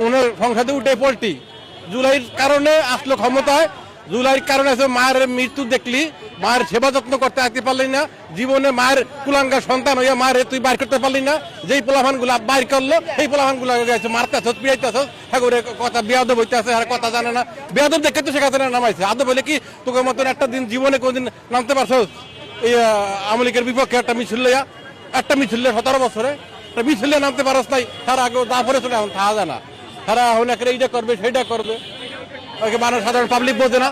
ওনার সংসদে উঠে পল্টি জুলাইয়ের কারণে আসলো ক্ষমতায়। জুলাইয়ের কারণে মায়ের মৃত্যু দেখলি, মায়ের সেবা যত্ন করতে আসতে পারলি না, জীবনে মায়ের কুলাঙ্গা সন্তান হইয়া মায়ের তুই বাইর করতে পারলি না। যেই পোলাফান গুলা বাইর করলো সেই পোলাফান গুলা মারতেছ, পিড়াইতেছ, হ্যাঁ কথা বেয়াদব হইতেছে, আর কথা জানে না। বেয়াদব দেখে তো সেখানে নামাইছে। আদব বলে কি তোকে মতন একটা দিন জীবনে কোনদিন নামতে পারছো এই আওয়ামী লীগের বিপক্ষে একটা মিছিল লইয়া, একটা মিছিল 17 বছরে একটা মিছিল নামতে পারস নাই। তারা আগে তারপরে চলে এখন থাকা যায় না, তারা এখন একটা এইটা করবে সেইটা করবে। মানুষ সাধারণ পাবলিক বোঝে না,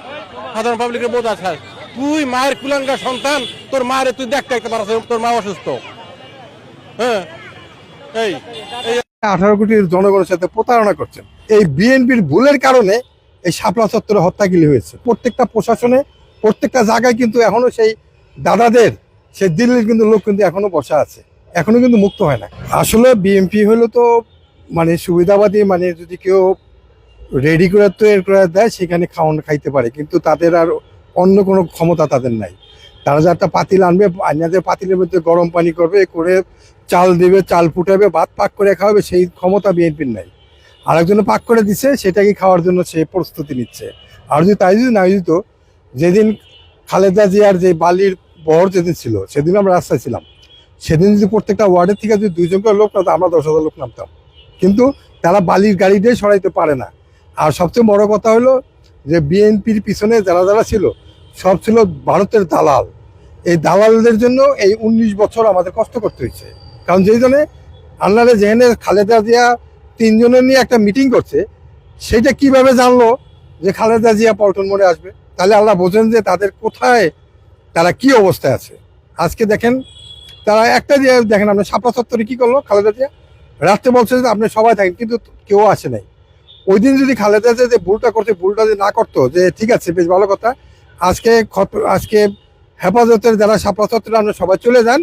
সাধারণ পাবলিকের বোঝ আছে। তুই মায়ের কুলাঙ্গা সন্তান, তোর মায়ের তুই দেখতে পারছ, তোর মা অসুস্থ। হ্যাঁ, এই 18 কোটি জনগণের সাথে প্রতারণা করছেন। এই বিএনপির ভুলের কারণে এই শাপলা চত্বরে হত্যাগুলি হয়েছে। প্রত্যেকটা প্রশাসনে, প্রত্যেকটা জায়গায় কিন্তু এখনো সেই দাদাদের, সেই দিল্লির কিন্তু লোক কিন্তু এখনো বসা আছে, এখনো কিন্তু মুক্ত হয় না। আসলে বিএনপি হলো তো মানে সুবিধাবাদী, মানে যদি কেউ রেডি করে তৈরি করে দেয় সেখানে খাইতে পারে, কিন্তু তাদের আর অন্য কোনো ক্ষমতা তাদের নাই। তারা যে একটা পাতিল আনবে, আইনাদের পাতিলের মধ্যে গরম পানি করবে, করে চাল দেবে, চাল ফুটাবে, ভাত পাক করে খাওয়াবে, সেই ক্ষমতা বিএনপির নাই। আরেকজনে পাক করে দিচ্ছে, সেটাকে খাওয়ার জন্য সে প্রস্তুতি নিচ্ছে। আর যদি তাই যদি না দিত, যেদিন খালেদা জিয়ার যে বালির বহর যেদিন ছিল, সেদিন আমরা রাস্তায় ছিলাম, সেদিন যদি প্রত্যেকটা ওয়ার্ডের থেকে যদি 2 জন করে লোক নামতো, আমরা 10,000 লোক নামতাম। কিন্তু তারা বালির গাড়ি দিয়ে সরাইতে পারে না। আর সবচেয়ে বড় কথা হলো যে বিএনপির পিছনে যারা যারা ছিল সব ছিল ভারতের দালাল। এই দালালদের জন্য এই 19 বছর আমাদের কষ্ট করতে হয়েছে। কারণ যেই জন্য আল্লাহরে যেখানে খালেদা জিয়া 3 জনের নিয়ে একটা মিটিং করছে, সেইটা কিভাবে জানলো যে খালেদা জিয়া পল্টন মোড়ে আসবে? তাহলে আল্লাহ বোঝেন যে তাদের কোথায়, তারা কি অবস্থায় আছে। আজকে দেখেন, তারা একটা দিয়ে দেখেন, আপনার শাপলা চত্বরে কি করলো খালেদা জিয়া? রাত্রে বলছে যে আপনি সবাই থাকেন, কিন্তু কেউ আসে নাই। ওই দিন যদি খালেদা যে ভুলটা করছে, ভুলটা যদি না করতো, যে ঠিক আছে বেশ ভালো কথা, আজকে হেফাজতের যারা শাপলা চত্বরে আমরা সবাই চলে যান,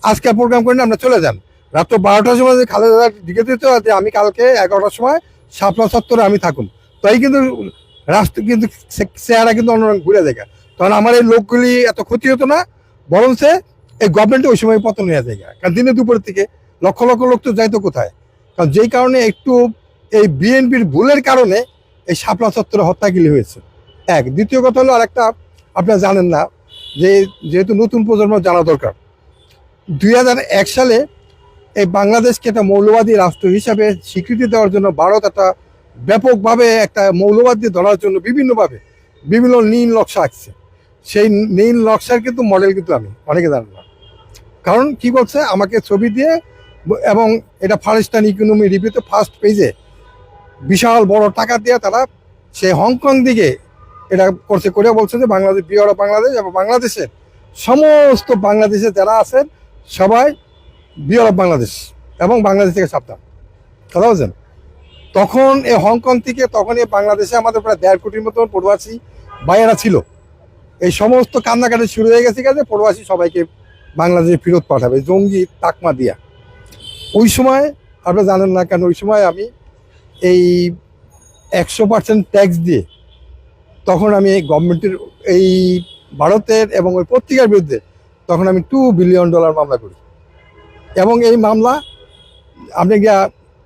আজকে প্রোগ্রাম করেন, আমরা চলে যান। রাত্র 12টার সময় যদি খালেদা দিকে দিত যে আমি কালকে 11টার সময় শাপলা চত্বরে আমি থাকুন, তাই কিন্তু রাষ্ট্র কিন্তু চেহারা কিন্তু অন্যরকম ঘুরে যায়। তখন আমার এই লোকগুলি এত ক্ষতি হতো না, বরঞ্চ এই গভর্নমেন্টে ওই সময় পতন হয়ে যায়। কারণ দিনে দুপুরের থেকে লক্ষ লক্ষ লোক তো যাইতো কোথায়? কারণ যেই কারণে একটু এই বিএনপির ভুলের কারণে এই শাপলা চত্বরে হত্যাগুলি হয়েছে। দ্বিতীয় কথা হলো আরেকটা আপনারা জানেন না, যে যেহেতু নতুন প্রজন্ম জানা দরকার, 2001 সালে এই বাংলাদেশকে একটা মৌলবাদী রাষ্ট্র হিসাবে স্বীকৃতি দেওয়ার জন্য ভারত একটা ব্যাপকভাবে একটা মৌলবাদী ধরার জন্য বিভিন্নভাবে বিভিন্ন নীল নকশা আঁকছে। সেই নীল নকশার কিন্তু মডেল কিন্তু আমি, অনেকে জানেন না। কারণ কি বলছে, আমাকে ছবি দিয়ে, এবং এটা ফারেস্টান ইকোনমি রিভিউতে ফার্স্ট পেজে বিশাল বড় টাকা দিয়ে তারা সেই হংকং দিকে এটা করছে, করে বলছে যে বাংলাদেশ বিহার বাংলাদেশ, এবং বাংলাদেশের সমস্ত বাংলাদেশে যারা আছেন সবাই বিহার বাংলাদেশ, এবং বাংলাদেশ থেকে সাবধান। কথা বলছেন? তখন এই হংকং থেকে, তখন এই বাংলাদেশে আমাদের প্রায় 1.5 কোটির মতন প্রবাসী ভাইয়েরা ছিল। এই সমস্ত কান্নাকাটি শুরু হয়ে গেছে যে প্রবাসী সবাইকে বাংলাদেশে ফেরত পাঠাবে, জঙ্গি তাকমা দিয়া। ওই সময় আপনারা জানেন না কেন, ওই সময় আমি এই 100% ট্যাক্স দিয়ে, তখন আমি গভর্নমেন্টের এই ভারতের এবং ওই পত্রিকার বিরুদ্ধে তখন আমি $2 বিলিয়ন মামলা করি। এবং এই মামলা আপনি গিয়া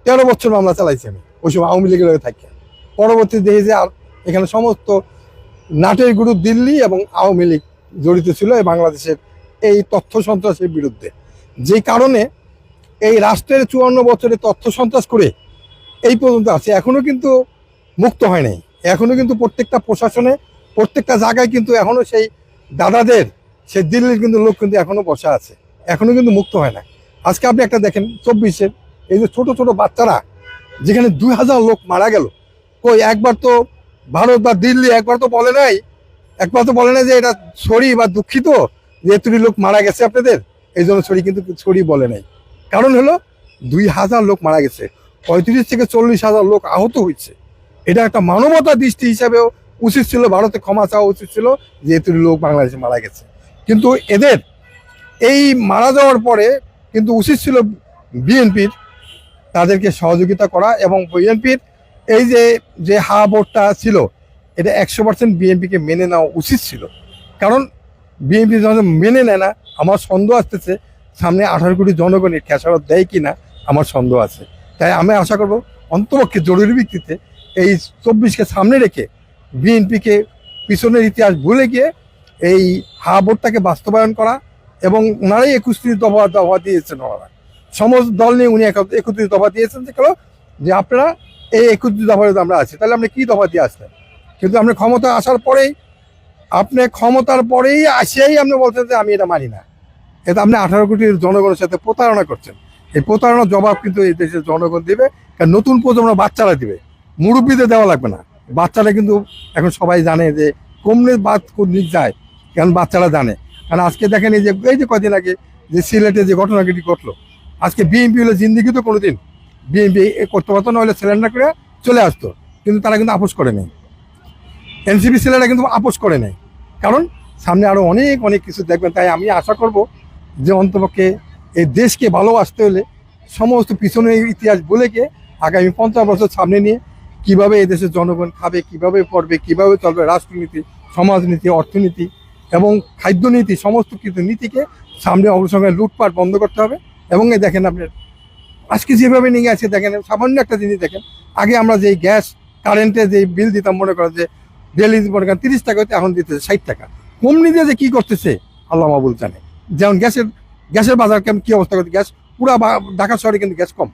13 বছর মামলা চালাইছি আমি ওই সময় আওয়ামী লীগের থাকি। পরবর্তী দেখি যে আর এখানে সমস্ত নাটের গুরু দিল্লি এবং আওয়ামী লীগ জড়িত ছিল এই বাংলাদেশের এই তথ্য সন্ত্রাসের বিরুদ্ধে। যে কারণে এই রাষ্ট্রের 54 বছরে তথ্য সন্ত্রাস করে এই পর্যন্ত আছে, এখনো কিন্তু মুক্ত হয় নাই। এখনো কিন্তু প্রত্যেকটা প্রশাসনে, প্রত্যেকটা জায়গায় কিন্তু এখনো সেই দাদাদের, সেই দিল্লির কিন্তু লোক কিন্তু এখনো বসা আছে, এখনো কিন্তু মুক্ত হয় না। আজকে আপনি একটা দেখেন 24-এর এই যে ছোট ছোট বাচ্চারা, যেখানে 2000 লোক মারা গেল, কই একবার তো ভারত বা দিল্লি একবার তো বলে নাই, যে এটা সরি বা দুঃখিত যে এতটি লোক মারা গেছে আপনাদের, এই জন্য সরি, কিন্তু সরি বলে নাই। কারণ হলো 2000 লোক মারা গেছে, 35 থেকে 40,000 লোক আহত হয়েছে। এটা একটা মানবতার দৃষ্টি হিসাবেও উচিত ছিল, ভারতে ক্ষমা চাওয়া উচিত ছিল যে এতটি লোক বাংলাদেশে মারা গেছে। কিন্তু এদের এই মারা যাওয়ার পরে কিন্তু উচিত ছিল বিএনপির তাদেরকে সহযোগিতা করা, এবং বিএনপির এই যে হা ভোটটা ছিল, এটা 100% বিএনপিকে মেনে নেওয়া উচিত ছিল। কারণ বিএনপি যখন মেনে নেয় না, আমার সন্দেহ আসতেছে সামনে 18 কোটি জনগণের খেসারত দেয় কিনা, আমার সন্দেহ আছে। তাই আমি আশা করব অন্তপক্ষে জরুরি ভিত্তিতে এই 24কে সামনে রেখে বিএনপিকে পিছনের ইতিহাস ভুলে গিয়ে এই হা ভোটটাকে বাস্তবায়ন করা, এবং ওনারাই 21টি দফা দিয়েছেন। ওনারা সমস্ত দল নিয়ে উনি 31টি দফা দিয়েছেন, যে আপনারা এই 31টি দফায় আমরা আছি, তাহলে আপনি কি দফা দিয়ে আসলেন? কিন্তু আপনি ক্ষমতা আসার পরেই, আপনি ক্ষমতার পরেই আসেই আপনি বলছেন যে আমি এটা মানি না। এটা আপনি 18 কোটি জনগণের সাথে প্রতারণা করছেন। এই প্রতারণার জবাব কিন্তু এই দেশের জনগণ দিবে, কারণ নতুন প্রজন্ম বাচ্চারা দিবে, মুরব্বীদের দেওয়া লাগবে না। বাচ্চারা কিন্তু এখন সবাই জানে যে কমনে বাদ কোন যায়, কারণ বাচ্চারা জানে। কারণ আজকে দেখেন এই যে কদিন আগে যে সিলেটে যে ঘটনাটি ঘটলো, আজকে বিএনপি হলে জিন্দিগি তো কোনোদিন বিএনপি করতে পারতো না, হলে সিলিন্ডার করে চলে আসতো, কিন্তু তারা কিন্তু আপোষ করে নেই। এনসিপি ছেলেরা কিন্তু আপোষ করে নেই, কারণ সামনে আরো অনেক অনেক কিছু দেখবেন। তাই আমি আশা করব যে অন্তপক্ষে এই দেশকে ভালোবাসতে হলে সমস্ত পিছনের ইতিহাস বলে গিয়ে আগামী 50 বছর সামনে নিয়ে কিভাবে এই দেশের জনগণ খাবে, কিভাবে পড়বে, কিভাবে চলবে রাষ্ট্রনীতি, সমাজনীতি, অর্থনীতি এবং খাদ্যনীতি, সমস্ত কিছু নীতিকে সামনে অগ্রসর লুটপাট বন্ধ করতে হবে। এবং এই দেখেন আপনার আজকে যেভাবে নিয়ে আছে, দেখেন সামান্য একটা জিনিস দেখেন, আগে আমরা যেই গ্যাস কারেন্টে যে বিল দিতাম, মনে করেন যে ডেলি মনে করেন 30 টাকা হতে এখন দিতেছে 60 টাকা। কমনি দিয়ে যে কি করতেছে আল্লাহ মাহবুব জানে। যেমন গ্যাসের বাজার কেমন কি অবস্থা করছে, গ্যাস পুরা ঢাকা শহরে কিন্তু গ্যাস কম।